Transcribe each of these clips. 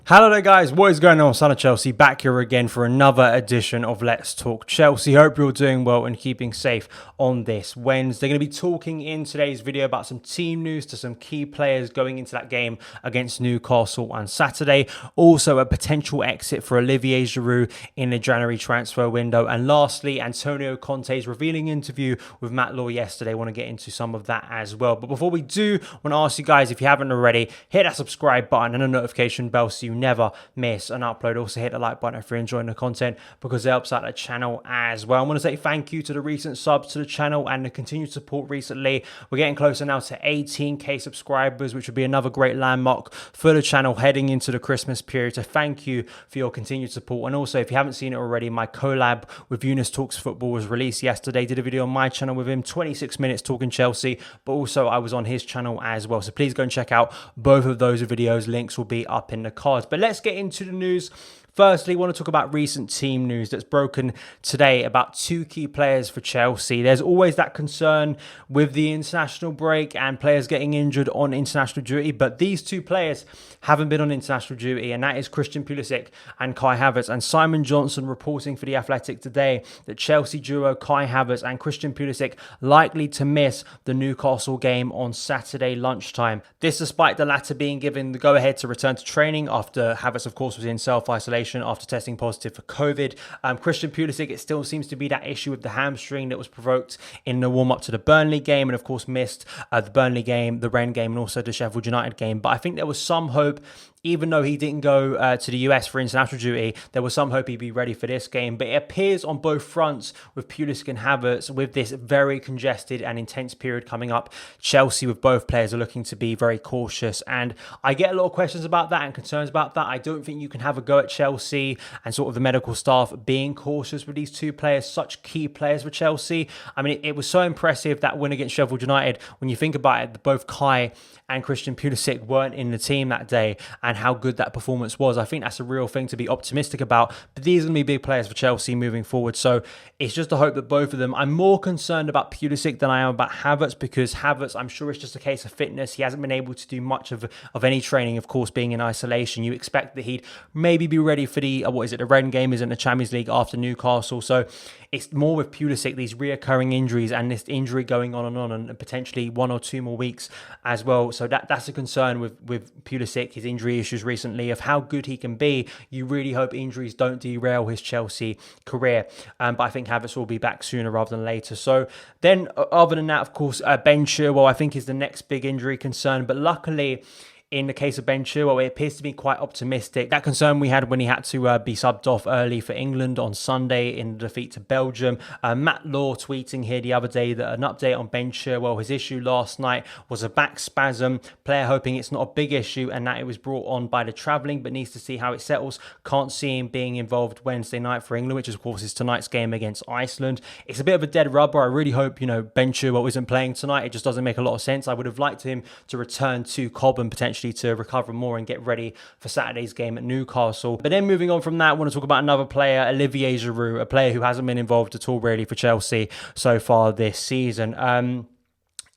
Hello there guys, what is going on? Son of Chelsea back here again for another edition of Let's Talk Chelsea. Hope you're doing well and keeping safe on this Wednesday. Going to be talking in today's video about some team news to some key players going into that game against Newcastle on Saturday. Also a potential exit for Olivier Giroud in the January transfer window. And lastly, Antonio Conte's revealing interview with Matt Law yesterday. I want to get into some of that as well. But before we do, I want to ask you guys, if you haven't already, hit that subscribe button and a notification bell so you never miss an upload. Also hit the like button if you're enjoying the content because it helps out the channel as well. I want to say thank you to the recent subs to the channel and the continued support recently. We're getting closer now to 18k subscribers, which would be another great landmark for the channel heading into the Christmas period. So thank you for your continued support. And also, if you haven't seen it already, my collab with Unorthodox Football was released yesterday. Did a video on my channel with him, 26 minutes talking Chelsea, but also I was on his channel as well. So please go and check out both of those videos. Links will be up in the cards. But let's get into the news. Firstly, I want to talk about recent team news that's broken today about two key players for Chelsea. There's always that concern with the international break and players getting injured on international duty, but these two players haven't been on international duty, and that is Christian Pulisic and Kai Havertz. And Simon Johnson reporting for The Athletic today that Chelsea duo Kai Havertz and Christian Pulisic likely to miss the Newcastle game on Saturday lunchtime. This despite the latter being given the go-ahead to return to training after Havertz, of course, was in self-isolation after testing positive for COVID. Christian Pulisic, it still seems to be that issue with the hamstring that was provoked in the warm-up to the Burnley game, and of course missed the Burnley game, the Rennes game, and also the Sheffield United game. But I think there was some hope, even though he didn't go to the US for international duty, there was some hope he'd be ready for this game. But it appears on both fronts with Pulisic and Havertz, with this very congested and intense period coming up, Chelsea with both players are looking to be very cautious. And I get a lot of questions about that and concerns about that. I don't think you can have a go at Chelsea and sort of the medical staff being cautious with these two players, such key players for Chelsea. I mean, it was so impressive, that win against Sheffield United. When you think about it, both Kai and Christian Pulisic weren't in the team that day, and how good that performance was. I think that's a real thing to be optimistic about. But these are going to be big players for Chelsea moving forward. So it's just a hope that both of them. I'm more concerned about Pulisic than I am about Havertz, because Havertz, I'm sure it's just a case of fitness. He hasn't been able to do much of any training, of course, being in isolation. You expect that he'd maybe be ready for the, the Rennes game is in the Champions League after Newcastle. So it's more with Pulisic, these reoccurring injuries and this injury going on and potentially 1 or 2 more weeks as well. So that's a concern with Pulisic, his injury issues recently, of how good he can be. You really hope injuries don't derail his Chelsea career. But I think Havertz will be back sooner rather than later. So then, other than that, of course, Ben Chilwell, I think, is the next big injury concern. But luckily, in the case of Ben Chilwell, it appears to be quite optimistic. That concern we had when he had to be subbed off early for England on Sunday in the defeat to Belgium. Matt Law tweeting here the other day that an update on Ben Chilwell, his issue last night was a back spasm. Player hoping it's not a big issue and that it was brought on by the travelling, but needs to see how it settles. Can't see him being involved Wednesday night for England, which of course is tonight's game against Iceland. It's a bit of a dead rubber. I really hope, Ben Chilwell isn't playing tonight. It just doesn't make a lot of sense. I would have liked him to return to Cobham potentially to recover more and get ready for Saturday's game at Newcastle. But then moving on from that, I want to talk about another player, Olivier Giroud, a player who hasn't been involved at all really for Chelsea so far this season.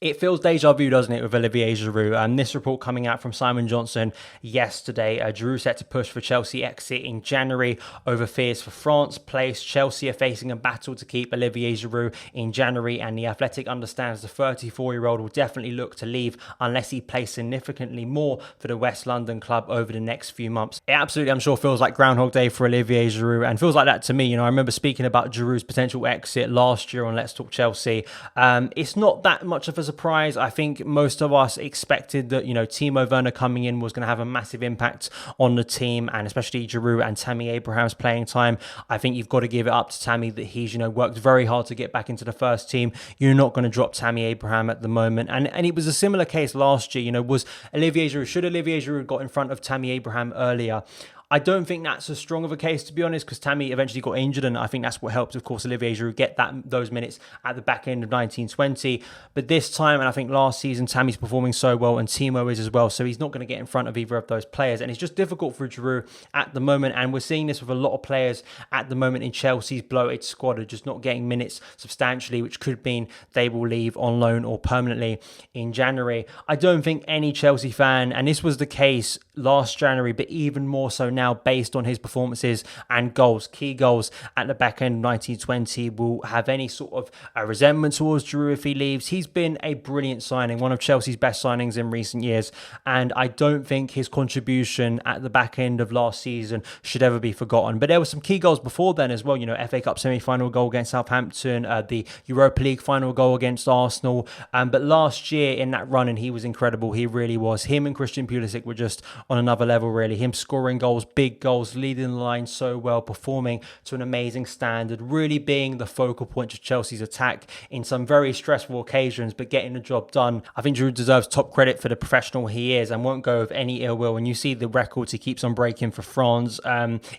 It feels deja vu, doesn't it, with Olivier Giroud? And this report coming out from Simon Johnson yesterday. Giroud set to push for Chelsea exit in January over fears for France place. Chelsea are facing a battle to keep Olivier Giroud in January, and The Athletic understands the 34-year-old will definitely look to leave unless he plays significantly more for the West London club over the next few months. It absolutely, I'm sure, feels like Groundhog Day for Olivier Giroud, and feels like that to me. I remember speaking about Giroud's potential exit last year on Let's Talk Chelsea. It's not that much of a surprise. I think most of us expected that, Timo Werner coming in was going to have a massive impact on the team, and especially Giroud and Tammy Abraham's playing time. I think you've got to give it up to Tammy that he's, worked very hard to get back into the first team. You're not going to drop Tammy Abraham at the moment. And it was a similar case last year, should Olivier Giroud got in front of Tammy Abraham earlier? I don't think that's as strong of a case, to be honest, because Tammy eventually got injured, and I think that's what helped, of course, Olivier Giroud get those minutes at the back end of 1920. But this time, and I think last season, Tammy's performing so well, and Timo is as well, so he's not going to get in front of either of those players. And it's just difficult for Giroud at the moment, and we're seeing this with a lot of players at the moment in Chelsea's bloated squad, are just not getting minutes substantially, which could mean they will leave on loan or permanently in January. I don't think any Chelsea fan, and this was the case last January, but even more so now based on his performances and goals, key goals at the back end of 1920, will have any sort of resentment towards Giroud if he leaves. He's been a brilliant signing, one of Chelsea's best signings in recent years, and I don't think his contribution at the back end of last season should ever be forgotten. But there were some key goals before then as well, you know, FA Cup semi-final goal against Southampton, the Europa League final goal against Arsenal, but last year in that run, and he was incredible. He really was. Him and Christian Pulisic were just on another level, really. Him scoring goals, big goals, leading the line so well, performing to an amazing standard, really being the focal point of Chelsea's attack in some very stressful occasions, but getting the job done. I think Giroud deserves top credit for the professional he is and won't go with any ill will. When you see the records he keeps on breaking for France,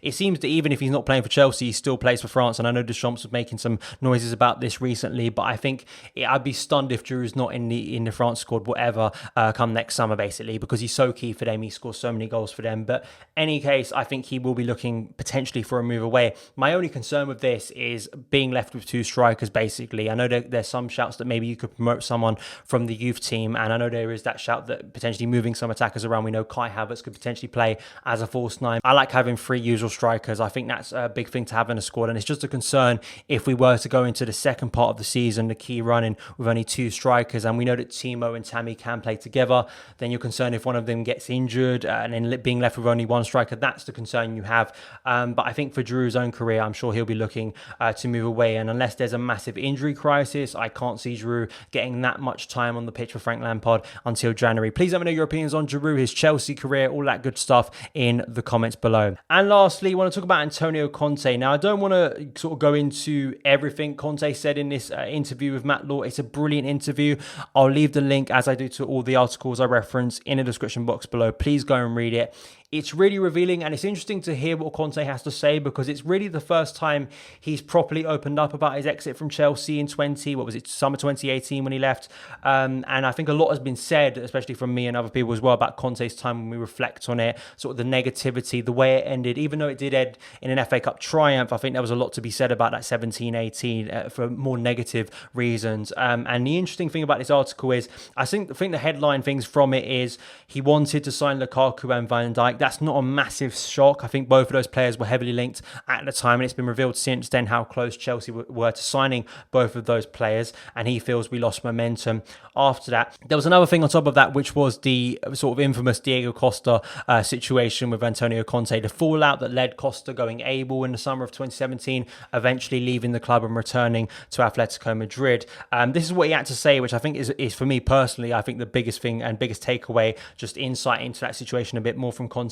it seems that even if he's not playing for Chelsea, he still plays for France. And I know Deschamps was making some noises about this recently, but I think I'd be stunned if Giroud's not in the France squad, whatever, come next summer, basically, because he's so key for them. He scores so many goals for them. But any case, I think he will be looking potentially for a move away. My only concern with this is being left with two strikers, basically. I know there's some shouts that maybe you could promote someone from the youth team, and I know there is that shout that potentially moving some attackers around. We know Kai Havertz could potentially play as a false nine. I like having three usual strikers. I think that's a big thing to have in a squad, and it's just a concern if we were to go into the second part of the season, the key running, with only two strikers, and we know that Timo and Tammy can play together, then you're concerned if one of them gets injured and then being left with only one striker. That's the concern you have. But I think for Giroud's own career, I'm sure he'll be looking to move away, and unless there's a massive injury crisis, I can't see Giroud getting that much time on the pitch for Frank Lampard until January. Please let me know your opinions on Giroud, his Chelsea career, all that good stuff in the comments below. And lastly, I want to talk about Antonio Conte. Now, I don't want to sort of go into everything Conte said in this interview with Matt Law. It's a brilliant interview. I'll leave the link, as I do to all the articles I reference, in the description box below. Please go and read it. It's really revealing, and it's interesting to hear what Conte has to say, because it's really the first time he's properly opened up about his exit from Chelsea in summer 2018 when he left. And I think a lot has been said, especially from me and other people as well, about Conte's time when we reflect on it, sort of the negativity, the way it ended. Even though it did end in an FA Cup triumph, I think there was a lot to be said about that 17-18 for more negative reasons. And the interesting thing about this article is, I think the headline things from it is he wanted to sign Lukaku and Van Dijk. That's not a massive shock. I think both of those players were heavily linked at the time, and it's been revealed since then how close Chelsea were to signing both of those players, and he feels we lost momentum after that. There was another thing on top of that, which was the sort of infamous Diego Costa situation with Antonio Conte, the fallout that led Costa going AWOL in the summer of 2017, eventually leaving the club and returning to Atletico Madrid. This is what he had to say, which I think is for me personally, I think the biggest thing and biggest takeaway, just insight into that situation a bit more from Conte.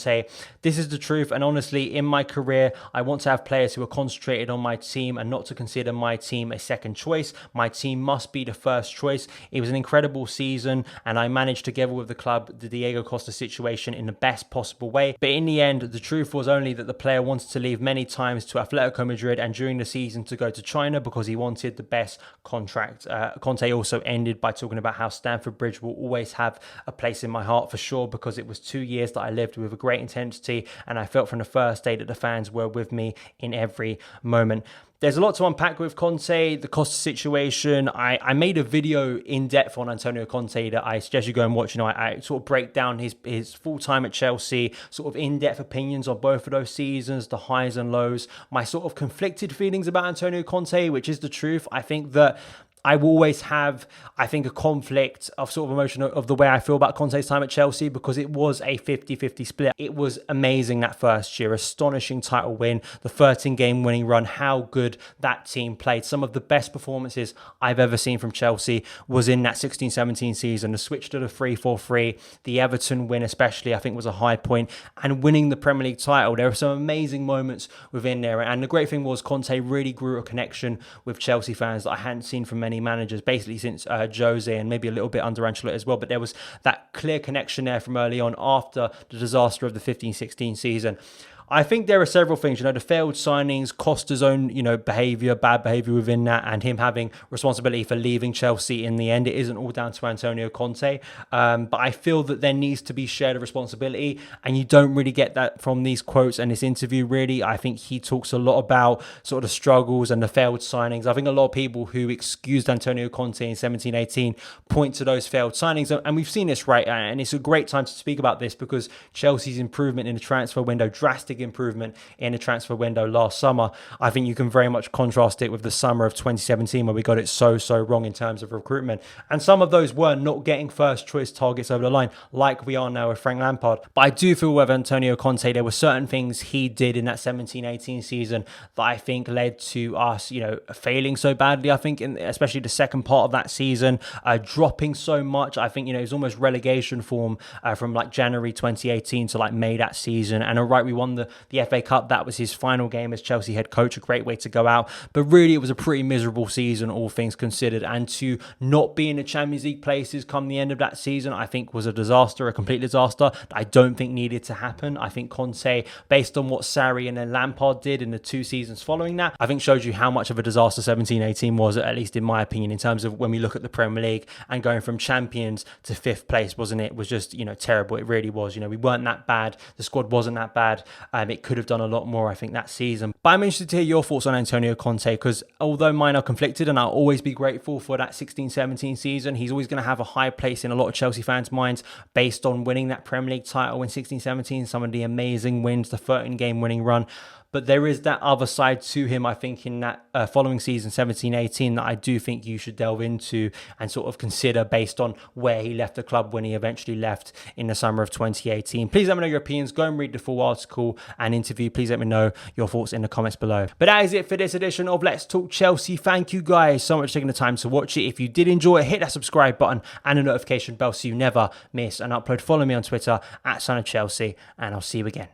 This is the truth, and honestly, in my career, I want to have players who are concentrated on my team and not to consider my team a second choice. My team must be the first choice. It was an incredible season, and I managed together with the club the Diego Costa situation in the best possible way. But in the end, the truth was only that the player wanted to leave many times to Atletico Madrid and during the season to go to China because he wanted the best contract. Conte also ended by talking about how Stamford Bridge will always have a place in my heart for sure, because it was 2 years that I lived with a great intensity, and I felt from the first day that the fans were with me in every moment. There's a lot to unpack with Conte, the Costa situation. I made a video in depth on Antonio Conte that I suggest you go and watch. You know, I sort of break down his full time at Chelsea, sort of in-depth opinions on both of those seasons, the highs and lows, my sort of conflicted feelings about Antonio Conte, which is the truth. I think that I will always have, I think, a conflict of sort of emotion of the way I feel about Conte's time at Chelsea, because it was a 50-50 split. It was amazing that first year, astonishing title win, the 13-game winning run, how good that team played. Some of the best performances I've ever seen from Chelsea was in that 16-17 season. The switch to the 3-4-3, the Everton win especially, I think was a high point, and winning the Premier League title. There were some amazing moments within there, and the great thing was Conte really grew a connection with Chelsea fans that I hadn't seen from many managers basically since Jose, and maybe a little bit under Ancelotti as well. But there was that clear connection there from early on after the disaster of the 15-16 season. I think there are several things, the failed signings, Costa's own, behaviour, bad behaviour within that, and him having responsibility for leaving Chelsea in the end. It isn't all down to Antonio Conte, but I feel that there needs to be shared responsibility, and you don't really get that from these quotes and this interview, really. I think he talks a lot about sort of the struggles and the failed signings. I think a lot of people who excused Antonio Conte in 17-18 point to those failed signings, and we've seen this, right? And it's a great time to speak about this because Chelsea's improvement in the transfer window, drastic improvement in the transfer window last summer, I think you can very much contrast it with the summer of 2017 where we got it so wrong in terms of recruitment. And some of those were not getting first choice targets over the line like we are now with Frank Lampard. But I do feel with Antonio Conte, there were certain things he did in that 17-18 season that I think led to us, failing so badly. I think, especially the second part of that season, dropping so much. I think, it was almost relegation form from like January 2018 to like May that season. And all right, we won the FA Cup. That was his final game as Chelsea head coach, a great way to go out. But really, it was a pretty miserable season, all things considered. And to not be in the Champions League places come the end of that season, I think was a disaster, a complete disaster that I don't think needed to happen. I think Conte, based on what Sarri and then Lampard did in the 2 seasons following that, I think shows you how much of a disaster 17-18 was, at least in my opinion, in terms of when we look at the Premier League and going from champions to 5th place, wasn't it? It was just, terrible. It really was. We weren't that bad. The squad wasn't that bad. It could have done a lot more, I think, that season. But I'm interested to hear your thoughts on Antonio Conte, because although mine are conflicted and I'll always be grateful for that 16-17 season, he's always going to have a high place in a lot of Chelsea fans' minds based on winning that Premier League title in 16-17, some of the amazing wins, the 13-game winning run. But there is that other side to him, I think, in that following season, 17-18, that I do think you should delve into and sort of consider based on where he left the club when he eventually left in the summer of 2018. Please let me know your opinions. Go and read the full article and interview. Please let me know your thoughts in the comments below. But that is it for this edition of Let's Talk Chelsea. Thank you guys so much for taking the time to watch it. If you did enjoy it, hit that subscribe button and the notification bell so you never miss an upload. Follow me on Twitter @SonofChelsea, and I'll see you again.